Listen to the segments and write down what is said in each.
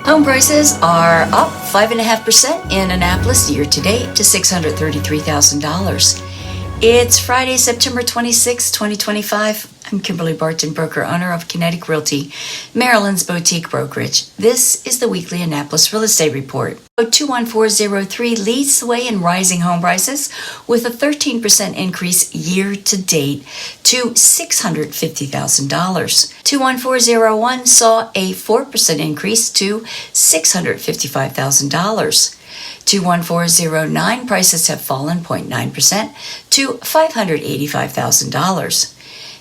Home prices are up 5.5% in Annapolis year to date to $633,000. It's Friday, September 26, 2025. I'm Kimberly Barton, broker owner of Kinetic Realty, Maryland's boutique brokerage. This is the weekly Annapolis Real Estate Report. 21403 leads the way in rising home prices with a 13% increase year to date to $650,000. 21401 saw a 4% increase to $655,000. 21409 prices have fallen 0.9% to $585,000.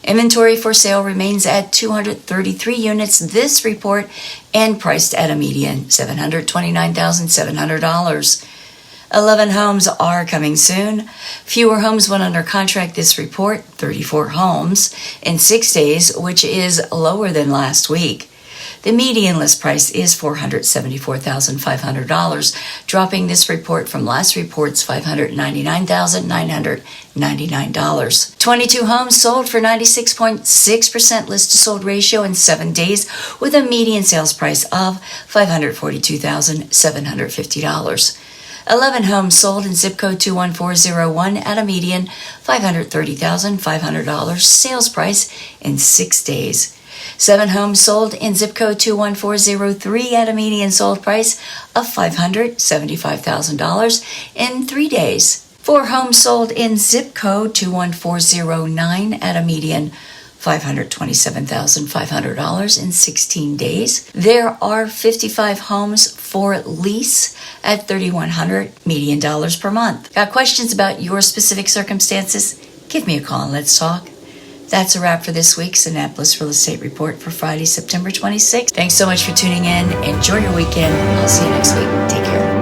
Inventory for sale remains at 233 units this report and priced at a median $729,700. 11 homes are coming soon. Fewer homes went under contract this report, 34 homes in 6 days, which is lower than last week. The median list price is $474,500, dropping this report from last report's $599,999. 22 homes sold for 96.6% list-to-sold ratio in 7 days, with a median sales price of $542,750. 11 homes sold in zip code 21401 at a median $530,500 sales price in 6 days. 7 homes sold in zip code 21403 at a median sold price of $575,000 in 3 days. 4 homes sold in zip code 21409 at a median $527,500 in 16 days. There are 55 homes for lease at $3,100 median dollars per month. Got questions about your specific circumstances? Give me a call and let's talk. That's a wrap for this week's Annapolis Real Estate Report for Friday, September 26th. Thanks so much for tuning in. Enjoy your weekend. I'll see you next week. Take care.